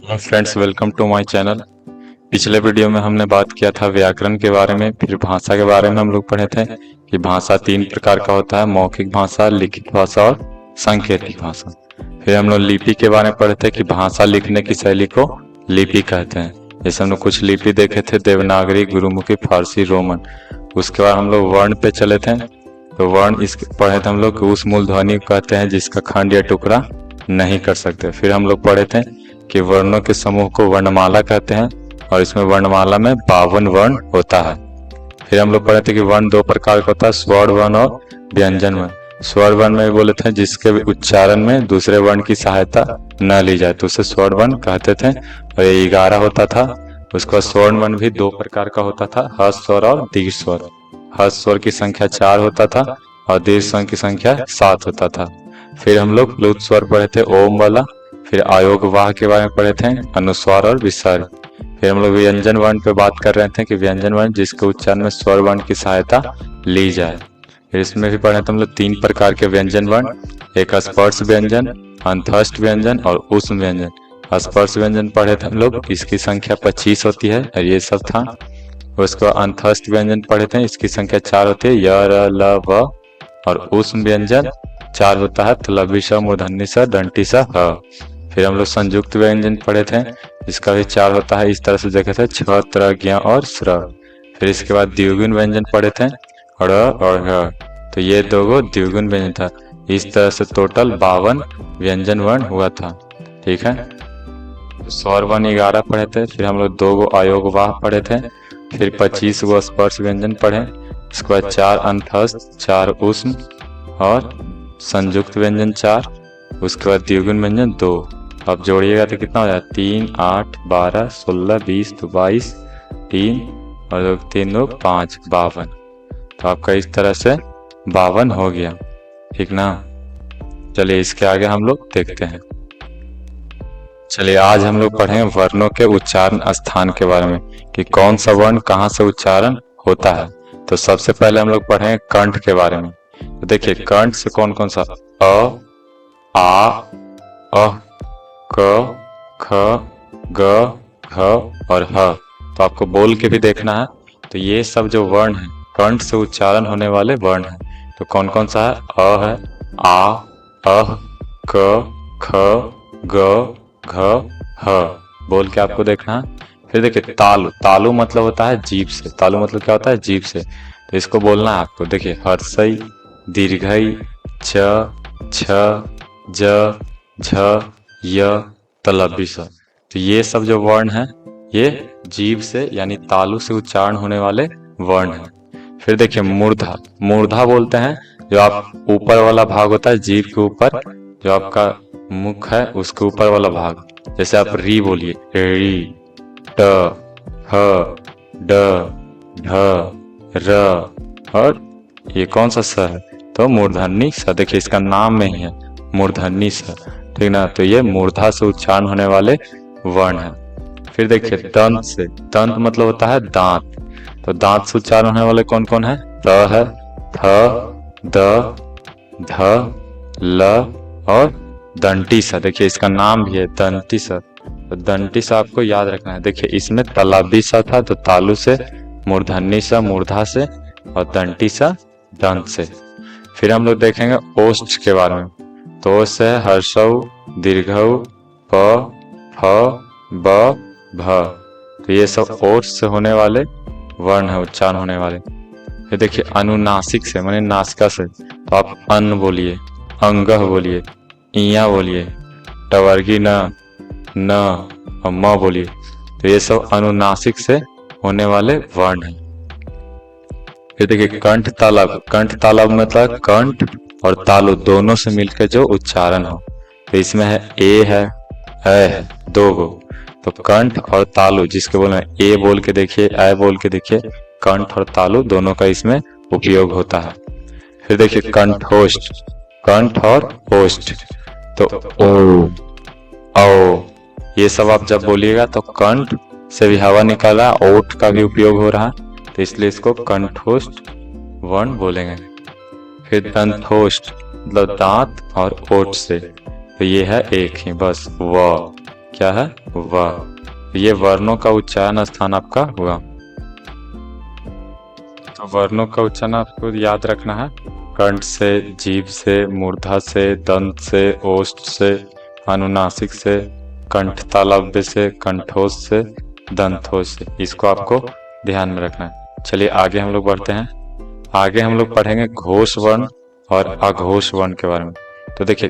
Friends, welcome to my channel. पिछले video में हमने बात किया था व्याकरण के बारे में, फिर भाषा के बारे में हम लोग पढ़े थे कि भाषा 3 प्रकार का होता है: मौखिक भाषा, लिखित भाषा और सांकेतिक भाषा। फिर हम लोग लिपि के बारे में पढ़े थे कि भाषा लिखने की शैली को लिपि कहते हैं। जैसे हम लोग कुछ लिपि देखे थे: देवनागरी, गुरुमुखी, फारसी, रोमन। उसके बाद हम लोग वर्ण पे चले थे, तो वर्ण इस पढ़े थे हम लोग उस मूल ध्वनि को कहते हैं जिसका खंड या टुकड़ा नहीं कर सकते। फिर हम लोग पढ़े थे कि वर्णों के समूह को वर्णमाला कहते हैं और इसमें वर्णमाला में 52 वर्ण होता है। फिर हम लोग पढ़े थे कि वर्ण 2 प्रकार का होता है: स्वर वर्ण और व्यंजन वर्ण। स्वर वर्ण में बोले थे जिसके उच्चारण में दूसरे वर्ण की सहायता न ली जाए तो उसे स्वर वर्ण कहते थे, और ये 11 होता था। उसके बाद स्वर्ण वर्ण भी 2 प्रकार का होता था: हर्ष स्वर और दीर्घ स्वर। हर्ष स्वर की संख्या 4 होता था और दीर्घ स्वर की संख्या 7 होता था। फिर हम लोग प्लुत स्वर पढ़े थे, ओम वाला। फिर आयोग वाह के बारे में पढ़े थे, अनुस्वार और विसर्ग। फिर हम लोग व्यंजन वर्ण पे बात कर रहे थे कि व्यंजन वर्ण जिसके उच्चारण में स्वर वर्ण की सहायता ली जाए। फिर इसमें भी पढ़े थे हम लोग 3 प्रकार के व्यंजन वर्ण: एक स्पर्श व्यंजन, अंतस्थ व्यंजन और ऊष्म व्यंजन। स्पर्श व्यंजन पढ़े थे हम लोग, इसकी संख्या 25 होती है और ये सब था। उसको अंतस्थ व्यंजन पढ़े थे, इसकी संख्या 4 होती है, य, र, ल, व। और ऊष्म व्यंजन 4 होता है: तलव्य स, मूर्धन्य स, दंडी स, ह। फिर हम लोग संयुक्त व्यंजन पढ़े थे, इसका भी 4 होता है। इस तरह से देखे थे: छ, त्र, ज्ञ और स्र। फिर इसके बाद द्विगुण व्यंजन पढ़े थे, ड़ और ह। तो ये 2 द्विगुण व्यंजन था। इस तरह से टोटल 52 व्यंजन वर्ण हुआ था। ठीक है, स्वर वर्ण 11 पढ़े थे। फिर हम लोग 2 आयोग वाह पढ़े थे। फिर 25 स्पर्श व्यंजन पढ़े। इसके बाद 4 अंतस्थ, 4 ऊष्म और संयुक्त व्यंजन 4। उसके बाद द्विगुण व्यंजन 2। अब जोड़िएगा तो कितना हो जाए: 3, 8, 12, 16, 20, 22, 3 और 2, 3, 2, 5, 52। तो आपका इस तरह से 52 हो गया। ठीक ना। चलिए इसके आगे हम लोग देखते हैं। चलिए आज हम लोग पढ़ेंगे वर्णों के उच्चारण स्थान के बारे में कि कौन सा वर्ण कहाँ से उच्चारण होता है। तो सबसे पहले हम लोग पढ़ेंगे कंठ के बारे में। तो देखिए कंठ से कौन कौन सा: अ, आ, अ, क, ख, ग, घ और ह। तो आपको बोल के भी देखना है। तो ये सब जो वर्ण है कंठ से उच्चारण होने वाले वर्ण हैं। तो कौन कौन सा है: अ है, आ, अह, क, ख, ग, घ, ह। बोल के आपको देखना है। फिर देखिए तालु। तालु मतलब होता है जीभ से। तालु मतलब क्या होता है? जीभ से। तो इसको बोलना है आपको। देखिए हर्षई, दीर्घई, च, छ, ज, झ, य, तलव्य स। तो ये सब जो वर्ण हैं ये जीभ से यानी तालु से उच्चारण होने वाले वर्ण हैं। फिर देखिए मूर्धा। मूर्धा बोलते हैं जो आप ऊपर वाला भाग होता है जीभ के ऊपर, जो आपका मुख है उसके ऊपर वाला भाग। जैसे आप री बोलिए, री, ट, ह, ड, ढ, र। और ये कौन सा स है? तो मूर्धन्य स। देखिए इसका नाम में ही है मूर्धन्य स। ठीक ना। तो ये मूर्धा से उच्चारण होने वाले वर्ण हैं। फिर देखिए दंत से। दंत मतलब होता है दांत। तो दांत से उच्चारण होने वाले कौन कौन है? त है, थ, द, ध, ल और दंटी सा। देखिए इसका नाम भी है दंटी सा। तो दंटी सा आपको याद रखना है। देखिए इसमें तलव्य सा था तो तालु से, मूर्धन्य सा मूर्धा से और दंटी सा दंत से। फिर हम लोग देखेंगे ओष्ठ के बारे में। तो ओष्ठ है हर्षौ, दीर्घौ, प, फ, ब, भ। तो ये सब ओष्ठ से होने वाले वर्ण है, उच्चारण होने वाले। फिर देखिए अनुनासिक से माने नासिका से। तो आप अन्न बोलिए, अंगह बोलिए, इया बोलिए, टवर्गी न और म बोलिए। तो ये सब अनुनासिक से होने वाले वर्ण हैं। फिर देखिए कंठ तालव। कंठ तालव मतलब कंठ और तालु दोनों से मिलकर जो उच्चारण हो। तो इसमें है ए है, है 2 गो। तो कंठ और तालु जिसके बोलना ए बोल के देखिए, ऐ बोल के देखिए, कंठ और तालु दोनों का इसमें उपयोग होता है। फिर देखिए कंठोष्ठ। कंठ और ओष्ठ। तो ओ, औ ये सब आप जब बोलिएगा तो कंठ से भी हवा निकल रहा है, ओठ का भी उपयोग हो रहा है, तो इसलिए इसको कंठोष्ठ वर्ण बोलेंगे। फिर दंतोष्ठ मतलब दांत और ओठ से। तो ये है एक ही बस व। क्या है? व। ये वर्णों का उच्चारण स्थान आपका हुआ। तो वर्णों का उच्चारण आपको याद रखना है, कंठ से, जीभ से, मूर्धा से, दंत से, ओष्ठ से, अनुनासिक से, कंठ तालव्य से, कंठोष से, दंतोष से। इसको आपको ध्यान में रखना है। चलिए आगे हम लोग बढ़ते हैं। आगे हम लोग पढ़ेंगे घोष वर्ण और अघोष वर्ण के बारे में। तो देखिए,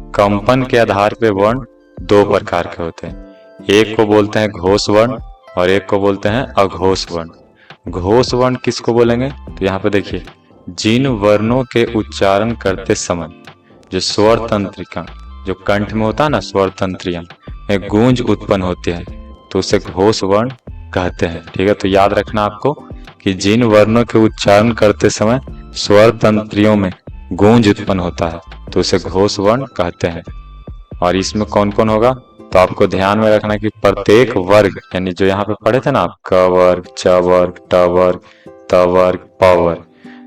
कंपन के आधार पे वर्ण दो प्रकार के होते हैं। एक को बोलते हैं घोष वर्ण और एक को बोलते हैं अघोष वर्ण। घोष वर्ण किसको बोलेंगे? तो यहाँ पे देखिए, जिन वर्णों के उच्चारण करते समय जो स्वर तंत्रिका, जो कंठ में होता है ना, स्वर तंत्रियां में गूंज उत्पन्न होती है, तो उसे घोष वर्ण कहते हैं। ठीक है, तो याद रखना आपको कि जिन वर्णों के उच्चारण करते समय स्वर तंत्रियों में गूंज उत्पन्न होता है तो उसे घोष वर्ण कहते हैं। और इसमें कौन कौन होगा? तो आपको ध्यान में रखना कि प्रत्येक वर्ग, यानी जो यहाँ पे पढ़े थे ना आप, क वर्ग, च वर्ग, ट वर्ग, त वर्ग, प वर्ग,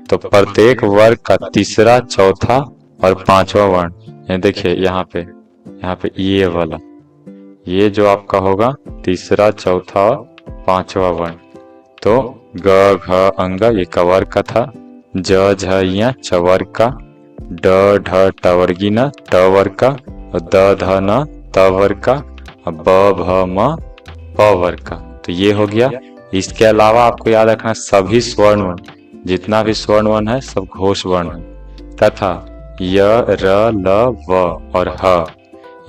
तो प्रत्येक वर्ग का तीसरा, चौथा और पांचवा वर्ण, ये देखिए यहाँ पे ये वाला, ये जो आपका होगा तीसरा, चौथा और पांचवा वर्ण। तो ग, घ, अंग ये कवर्ग का था, ज, झ, य चवर्ग का, ड, ढ, टवर्गी न टवर्ग का, द, ध, न तवर्ग का, ब, भ, म पवर्ग का। तो ये हो गया। इसके अलावा आपको याद रखना सभी स्वर्ण वर्ण, जितना भी स्वर्ण वर्ण है सब घोष वर्ण है, तथा य, र, ल, व और ह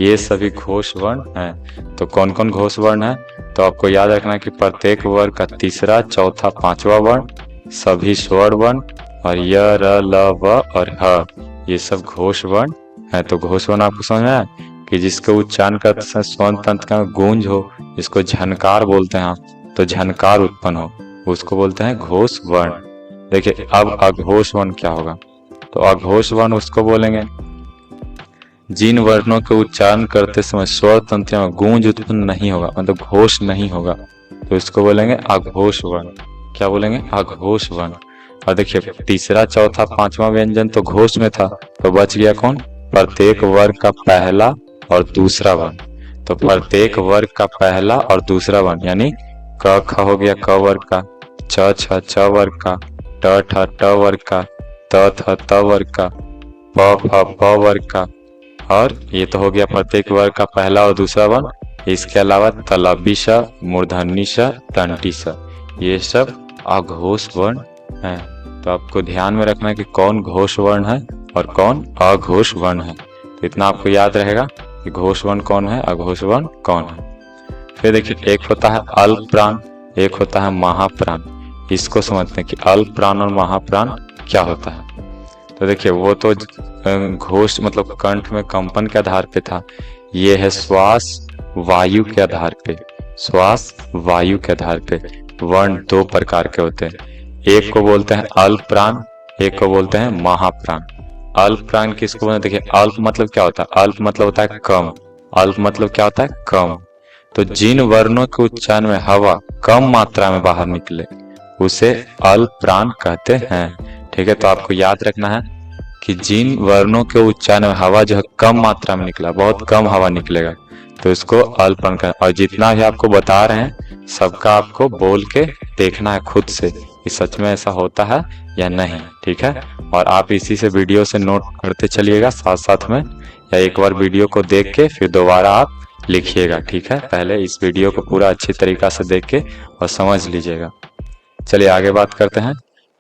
ये सभी घोष वर्ण हैं। तो कौन कौन घोष वर्ण है? तो आपको याद रखना कि प्रत्येक वर्ग का तीसरा, चौथा, पांचवा वर्ण सभी स्वर्ण वर्ण, और य, र, ल, व और ह ये सब घोष वर्ण है। तो घोष वर्ण आपको समझ में आया कि जिसको उच्चारण करते समय स्वर तंत्र का गूंज हो, जिसको झनकार बोलते हैं आप, तो झनकार उत्पन्न हो, उसको बोलते हैं घोष वर्ण। देखिए अब अघोष वर्ण क्या होगा? तो अघोष वर्ण उसको बोलेंगे जिन वर्णों के उच्चारण करते समय स्वर तंत्र में गूंज उत्पन्न नहीं होगा, मतलब घोष नहीं होगा, तो इसको बोलेंगे अघोष वर्ण। क्या बोलेंगे? अघोष वर्ण। और देखिए तीसरा, चौथा, पांचवा व्यंजन तो घोष में था, तो बच गया कौन? प्रत्येक वर्ग का पहला और दूसरा वर्ण। तो प्रत्येक वर्ग का पहला और दूसरा वर्ण, यानी क, ख हो गया क वर्ग का, छ, छ, छ वर्ग का, ट, ठ, ट वर्ग का, त, थ, त वर्ग का, प, फ, प वर्ग का, और ये तो हो गया प्रत्येक वर्ग का पहला और दूसरा वर्ण। इसके अलावा तलव्य श, मूर्धन्य श, दंडी श, ये सब अघोष वर्ण हैं। तो आपको ध्यान में रखना है कि कौन घोष वर्ण है और कौन अघोष वर्ण है। तो इतना आपको याद रहेगा कि घोष वर्ण कौन है, अघोष वर्ण कौन है। फिर देखिए, एक होता है अल्प प्राण, एक होता है महाप्राण। इसको समझते हैं कि अल्प प्राण और महाप्राण क्या होता है। तो देखिए वो तो घोष मतलब कंठ में कंपन के आधार पे था, ये है श्वास वायु के आधार पे। श्वास वायु के आधार पे वर्ण दो प्रकार के होते हैं, एक को बोलते हैं अल्प प्राण, एक को बोलते हैं महाप्राण। अल्प प्राण किसको बोलते हैं? देखिए अल्प मतलब क्या होता है? अल्प मतलब होता है कम। अल्प मतलब क्या होता है? कम। तो जिन वर्णों के उच्चारण में हवा कम मात्रा में बाहर निकले उसे अल्प प्राण कहते हैं। ठीक है, तो आपको याद रखना है कि जिन वर्णों के उच्चारण में हवा जो है कम मात्रा में निकला, बहुत कम हवा निकलेगा, तो इसको अल्प प्राण कहते हैं। और जितना भी आपको बता रहे हैं सबका आपको बोल के देखना है खुद से कि सच में ऐसा होता है या नहीं। ठीक है, और आप इसी से वीडियो से नोट करते चलिएगा साथ साथ में, या एक बार वीडियो को देख के फिर दोबारा आप लिखिएगा। ठीक है, पहले इस वीडियो को पूरा अच्छी तरीका से देख के और समझ लीजिएगा। चलिए आगे बात करते हैं।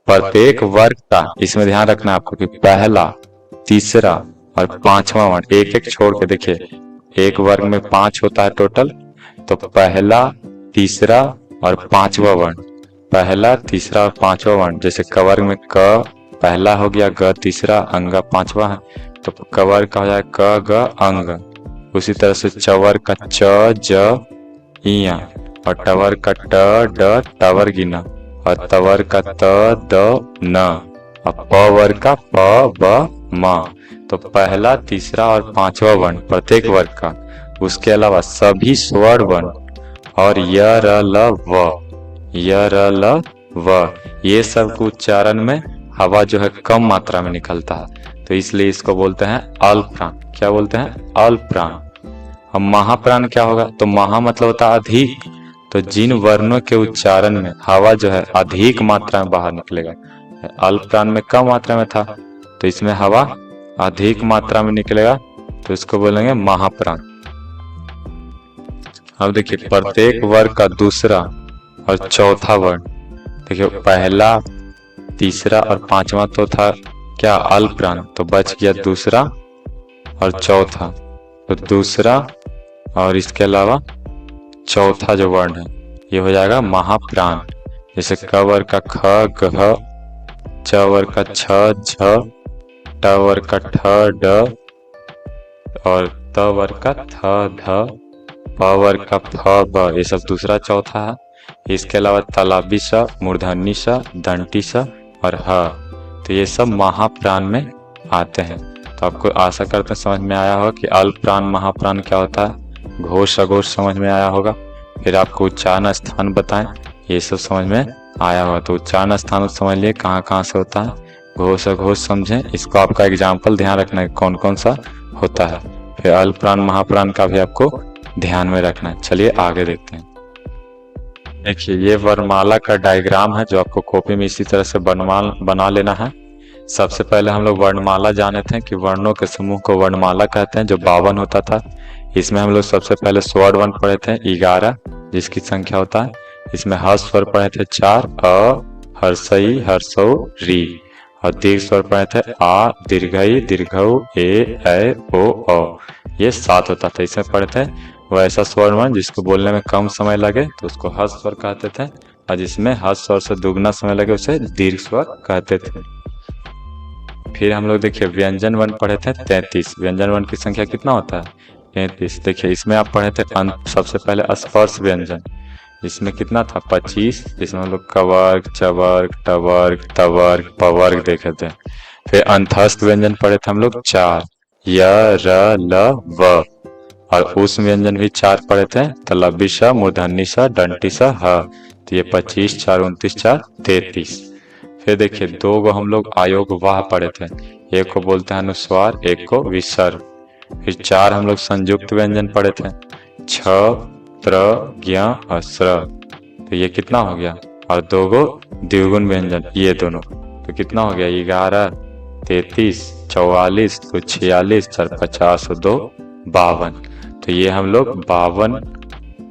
प्रत्येक वर्ग का इसमें ध्यान रखना आपको कि पहला, तीसरा और पांचवा वर्ण एक एक छोड़ के देखिए, एक वर्ग में 5 होता है टोटल, तो पहला, तीसरा और पांचवा वर्ण, पहला, तीसरा और पांचवा वर्ण। जैसे कवर्ग में क पहला हो गया, ग तीसरा, अंग पांचवा है, तो कवर्ग का हो जाए क, ग, अंग। उसी तरह से चवर्ग का च, ज, इया, और टवर्ग का ट, ड, टवर्गिना, और तवर्ग का त, द, न, और प वर्ग का प, ब, म। तो पहला, तीसरा और पांचवा वर्ण प्रत्येक वर्ग का, उसके अलावा सभी स्वर्ण वर्ण और य, र, ल, व, य, र, ल, व, ये सब के उच्चारण में हवा जो है कम मात्रा में निकलता है, तो इसलिए इसको बोलते हैं अल्प प्राण। क्या बोलते हैं? अल्प प्राण। अब महाप्राण क्या होगा, तो महा मतलब होता है अधिक, तो जिन वर्णों के उच्चारण में हवा जो है अधिक मात्रा में बाहर निकलेगा, अल्प प्राण में कम मात्रा में था तो इसमें हवा अधिक मात्रा में निकलेगा तो इसको बोलेंगे महाप्राण। अब देखिए प्रत्येक वर्ग का दूसरा और चौथा वर्ण, देखिए पहला तीसरा और पांचवा तो था क्या अल्प प्राण, तो बच गया दूसरा और चौथा, तो दूसरा और इसके अलावा चौथा जो वर्ण है ये हो जाएगा महाप्राण। जैसे क वर्ग का ख गह, च वर्ग का छ झ, ट वर्ग का ठ ड और त वर्ग का थ ध, प वर्ग का फ ब, ये सब दूसरा चौथा है। इसके अलावा तालाबी स, मूर्धन्य स, दंती स और ह, तो ये सब महाप्राण में आते हैं। तो आपको आशा करते हैं समझ में आया होगा कि अल्प प्राण महाप्राण क्या होता है, घोष अघोष समझ में आया होगा। फिर आपको उच्चारण स्थान बताएं, ये सब समझ में आया होगा। तो उच्चारण स्थान समझ लिए कहाँ कहाँ से होता है, घोष अघोष समझें, इसको आपका एग्जाम्पल ध्यान रखना है कौन कौन सा होता है। फिर अल्प प्राण महाप्राण का भी आपको ध्यान में रखना है। चलिए आगे देखते हैं। देखिए ये वर्णमाला का डायग्राम है जो आपको कॉपी में इसी तरह से बना लेना है। सबसे पहले हम लोग वर्णमाला जाने थे कि वर्णों के समूह को वर्णमाला कहते हैं जो 52 होता था। इसमें हम लोग सबसे पहले स्वर्ण वर्ण पढ़े थे 11 जिसकी संख्या होता है। इसमें हर्ष स्वर पढ़े थे 4 अ, हर्षई, हर्षौ, री, और दीर्घ स्वर पढ़े थे आ, दीर्घई, दीर्घौ, ए, ऐ, ओ, औ, ये 7 होता था। इसमें पढ़े थे वैसा स्वर्ण वर्ण जिसको बोलने में कम समय लगे तो उसको हर्ष स्वर कहते थे, और जिसमें हर्ष स्वर से दुगना समय लगे उसे दीर्घ स्वर कहते थे। फिर हम लोग देखिए व्यंजन वर्ण पढ़े थे 33। व्यंजन वर्ण की संख्या कितना होता है 33। देखिए इसमें आप पढ़े थे सबसे पहले स्पर्श व्यंजन, इसमें कितना था 25, जिसमें हम लोग कवर्ग, चवर्ग, टवर्ग, तवर्ग, पवर्ग देखे थे। फिर अंतस्थ व्यंजन पढ़े थे हम लोग 4, य, र, ल, व, और उस व्यंजन भी 4 पढ़े थे, तलबी स, मूर्धन्य स, दंती स, ह, तो ये 25, 4, 29, 4, 33। फिर देखिए 2 गो हम लोग आयोग वाह पढ़े थे, एक को बोलते हैं अनुस्वार, एक को विसर्ग। फिर 4 हम लोग संयुक्त व्यंजन पढ़े थे, छ, त्र, ज्ञ और स्र, तो ये कितना हो गया, और 2 गो द्विगुण व्यंजन ये दोनों, तो कितना हो गया 11, 33, 44, तो 46, 4, 50 और 2 52। तो ये हम लोग 52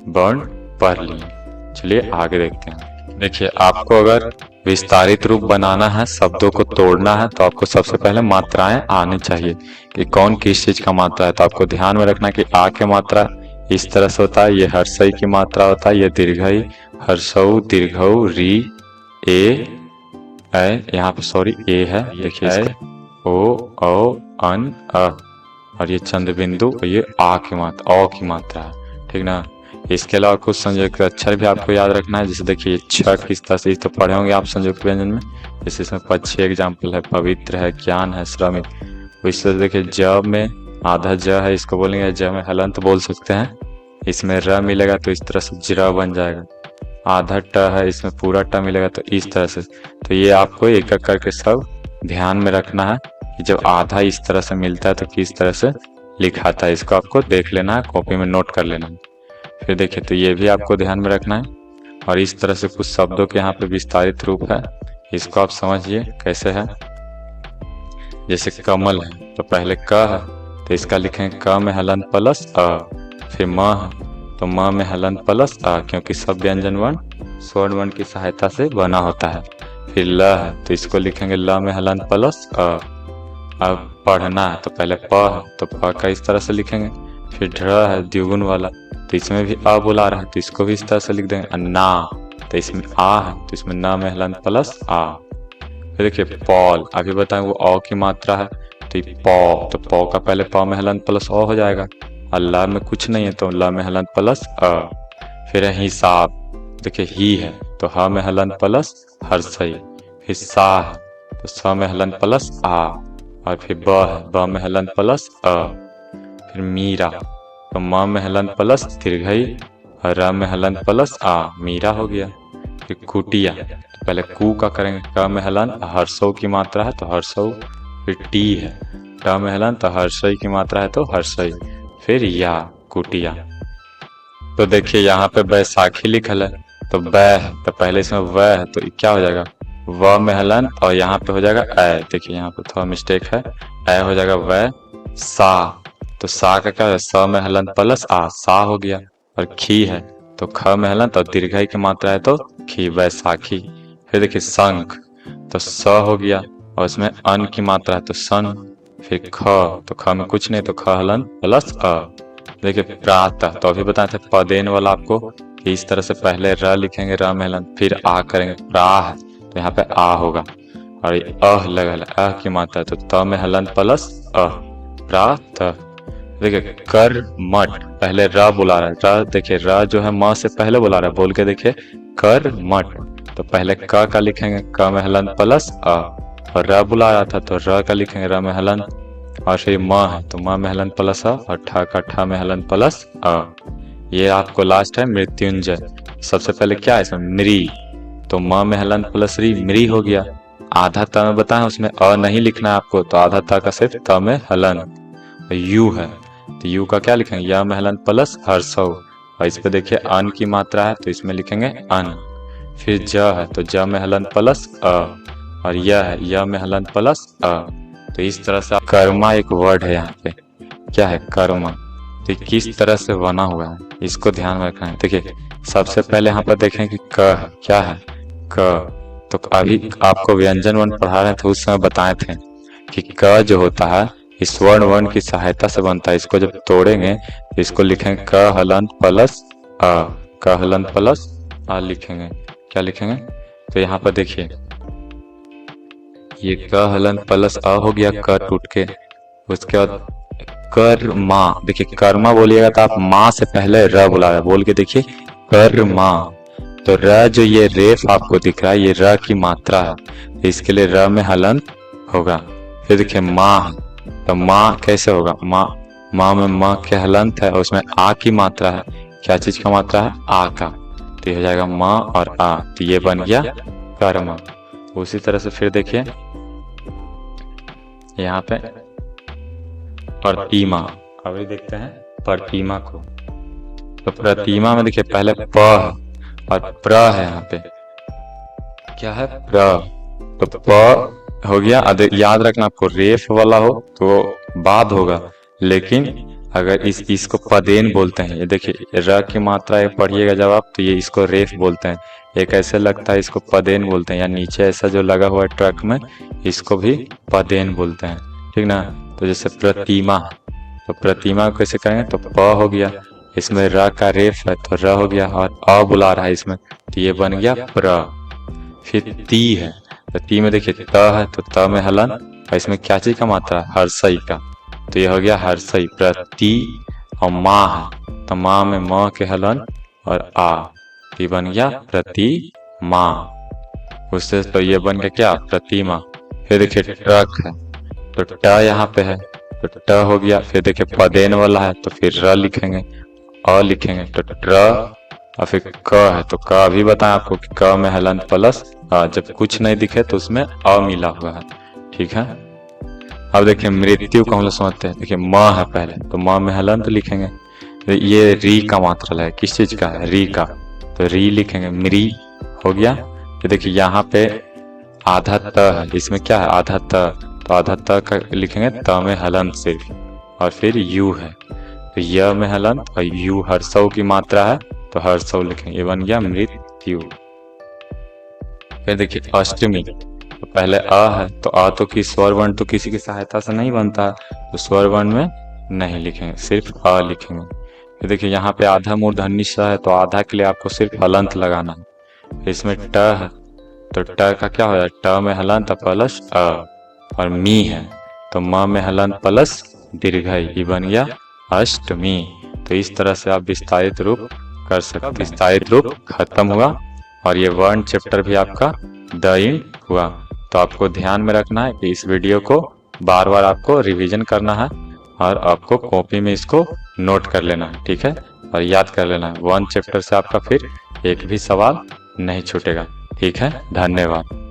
वर्ण पढ़ लिए। चलिए आगे देखते हैं। देखिए आपको अगर विस्तारित रूप बनाना है, शब्दों को तोड़ना है, तो आपको सबसे पहले मात्राएं आनी चाहिए कि कौन किस चीज का मात्रा है। तो आपको ध्यान में रखना कि आ की मात्रा इस तरह से होता है, ये हर्षई की मात्रा होता है, ये दीर्घई, हर्षौ, दीर्घौ, री, ए, यहाँ पे सॉरी ए है, देखिए ओ, औ, अन, अ, और ये चंद्र बिंदु और ये आ की मात्रा, औ की मात्रा है, ठीक ना। इसके अलावा कुछ संयुक्त अक्षर भी आपको याद रखना है। जैसे देखिए छ किस तरह से तो पढ़े होंगे आप संयुक्त व्यंजन में, जैसे इसमें 5 एग्जाम्पल है, पवित्र है, ज्ञान है, श्रमिक। इससे देखिए ज में आधा ज है, इसको बोलेंगे ज में हलंत बोल सकते हैं। इसमें र मिलेगा तो इस तरह से ज्र बन जाएगा। आधा ट है, इसमें पूरा ट मिलेगा तो इस तरह से। तो ये आपको एक एक करके सब ध्यान में रखना है कि जब आधा इस तरह से मिलता है तो किस तरह से लिखाता है, इसको आपको देख लेना है, कॉपी में नोट कर लेना है। फिर देखिए तो ये भी आपको ध्यान में रखना है। और इस तरह से कुछ शब्दों के यहाँ पे विस्तारित रूप है, इसको आप समझिए कैसे है। जैसे कमल है तो पहले क है तो इसका लिखेंगे क में हलंत प्लस अ। फिर म है तो म में हलंत प्लस अ, क्योंकि सब व्यंजन वर्ण स्वर्ण वर्ण की सहायता से बना होता है। फिर ल है तो इसको लिखेंगे ल में हलंत प्लस अ। अब पढ़ना है तो पहले प है तो प का इस तरह से लिखेंगे। फिर ढ है द्विगुण वाला तो इसमें भी अ बुला रहा है तो इसको भी इस तरह से लिख देंगे। अन्ना तो इसमें आ है तो इसमें न में हलंत प्लस आ। फिर देखिए पॉल, अभी बताएं वो अ की मात्रा है तो पौ, तो पौ का पहले प में हलंत प्लस अ हो जाएगा। अल्लाह में कुछ नहीं है तो ल में हलंत प्लस अ। फिर है हिसाब, देखिए ही है तो ह में हलंत प्लस हर्षई। फिर सा है तो स में हलंत प्लस आ। और फिर ब है ब में हलंत प्लस अ। फिर मीरा तो म में हलंत प्लस दीर्घई और र में हलंत प्लस आ, मीरा हो गया। फिर कुटिया तो पहले कु का करेंगे, क में हलंत, हर्षौ की मात्रा है तो हर्षौ। फिर टी है ट में हलंत तो हर्षई की मात्रा है तो हर्षई। फिर या कुटिया। तो देखिए यहाँ पे बैसाखी लिखल है, तो बै है तो पहले इसमें व है तो क्या हो जाएगा व में हलन, और यहाँ पे हो जाएगा ए। देखिए यहाँ पे थोड़ा मिस्टेक है, ए हो जाएगा व सा। तो सा का क्या है, स में हलन प्लस आ, सा हो गया। और खी है तो ख में हलन, तो दीर्घई की मात्रा है तो खी, बैसाखी। फिर देखिए शंख, तो स हो गया और इसमें अन की मात्रा है तो सन। फिर ख, तो ख में कुछ नहीं तो ख हलन प्लस अ। देखिए प्रातः, तो अभी बताए थे पदेन वाला आपको कि इस तरह से पहले र लिखेंगे, र में हलन, फिर आ करेंगे, प्राह तो यहाँ पे आ होगा, और ये अह लगल, अह की मात्रा है तो त में हलन प्लस अ, प्रातः। देखिए कर मठ, पहले र बुला रहा है, र देखिए र जो है म से पहले बुला रहा है, बोल के देखिए कर मठ, तो पहले क का लिखेंगे, क में हलन प्लस अ, और र बुला रहा था तो र का लिखेंगे, र में हलन, और फिर म है तो म में हलन प्लस अ, और ठ का ठ में हलन प्लस अ। ये आपको लास्ट है मृत्युंजय। सबसे पहले क्या है इसमें मृ, तो म में हलन प्लस री, मृ हो गया। आधा त में बताएं उसमें अ नहीं लिखना है आपको, तो आधा त का सिर्फ त में हलन। यू है तो यू का क्या लिखेंगे, य में हलन प्लस हर्षौ, और इस पे देखिए अन की मात्रा है तो इसमें लिखेंगे अन। फिर ज है तो ज में हलन प्लस अ, और य है य में हलन प्लस अ। तो इस तरह से कर्मा एक वर्ड है यहाँ पे, क्या है कर्मा, तो किस तरह से बना हुआ है इसको ध्यान में रखना है। देखिए सबसे पहले यहाँ पर देखें कि क है, क्या है क, तो अभी आपको व्यंजन वर्ण पढ़ा रहे थे उस समय बताए थे कि क जो होता है इस वर्ण की सहायता से बनता है। इसको जब तोड़ेंगे तो इसको लिखेंगे क हलन प्लस अ, क हलन प्लस अ लिखेंगे, क्या लिखेंगे, तो यहाँ पर देखिए ये क हलन प्लस अ हो गया, क टूट के। उसके बाद कर्मा, देखिए कर्मा बोलिएगा तो आप माँ से पहले र बुला रहे, बोल के देखिए कर्मा, तो र जो ये रेफ आपको दिख रहा है ये र की मात्रा है, तो इसके लिए र में हलन होगा। फिर देखिए माँ, तो माँ कैसे होगा, माँ, माँ में माँ के हलंत है और उसमें आ की मात्रा है, क्या चीज का मात्रा है, आ का, तो ये हो जाएगा माँ और आ, तो ये बन गया कर्मा। उसी तरह से फिर देखिए यहाँ पे प्रतिमा, अभी देखते हैं प्रतिमा को, तो प्रतिमा में देखिए पहले प और प्र है, यहाँ पे क्या है प्र, तो प हो गया। याद रखना आपको रेफ वाला हो तो बाद होगा, लेकिन अगर इसको पदेन बोलते हैं, ये देखिए र की मात्रा ये पढ़िएगा जब आप, तो ये इसको रेफ बोलते हैं। एक ऐसे लगता है इसको पदेन बोलते हैं, या नीचे ऐसा जो लगा हुआ है ट्रक में इसको भी पदेन बोलते हैं, ठीक ना। तो जैसे प्रतिमा, तो प्रतिमा को कैसे करेंगे, तो प हो गया, इसमें र का रेफ है तो र हो गया, और अ बुला रहा है इसमें तो ये बन गया प्र। फिर ती है, तो ती में देखिए त है तो त में हलन, और इसमें क्या चीज का मात्रा है, हर्षई का, तो ये हो गया हर्षई प्रति। और माँ है तो माँ में म के हलन और आ, ये बन गया प्रति माँ। उससे तो ये बन गया क्या, प्रतिमा। फिर देखिए ट्रक है तो ट यहाँ पे है तो ट हो गया। फिर देखिए पदेन वाला है तो फिर र लिखेंगे, अ लिखेंगे, तो ट्र, और फिर क है तो क भी बताएं आपको कि क में हलन प्लस अ, जब कुछ नहीं दिखे तो उसमें अ मिला हुआ है, ठीक है। अब देखिए मृत्यु को हम लोग समझते हैं, देखिए म है पहले तो म में हलन तो लिखेंगे, तो ये री का मात्रा है, किस चीज का है, री का, तो री लिखेंगे, मृ हो गया। तो देखिए यहाँ पे आधा त है, इसमें क्या है आधा त, तो आधा त का लिखेंगे त में हलन सिर्फ, और फिर यू है तो य में हलन और यू हर्षौ की मात्रा है तो हर्षौ लिखेंगे, ये बन गया मृत्यु। फिर देखिए अष्टमी, तो पहले अ है तो अ तो की स्वर वर्ण तो किसी की सहायता से नहीं बनता, तो स्वर वर्ण में नहीं लिखेंगे, सिर्फ अ लिखेंगे। फिर देखिए यहाँ पे आधा मूर्धन्य स है तो आधा के लिए आपको सिर्फ हलंत लगाना है। इसमें ट है तो ट का क्या हो जाएगा, ट में हलंत प्लस अ, और मी है तो म में हलंत प्लस दीर्घई, ये बन गया अष्टमी। तो इस तरह से आप विस्तारित रूप कर सकते, विस्तारित रूप खत्म हुआ, और ये वर्ण चैप्टर भी आपका द इंड हुआ। तो आपको ध्यान में रखना है कि इस वीडियो को बार बार आपको रिवीजन करना है, और आपको कॉपी में इसको नोट कर लेना है, ठीक है, और याद कर लेना है। वन चैप्टर से आपका फिर एक भी सवाल नहीं छूटेगा, ठीक है। धन्यवाद।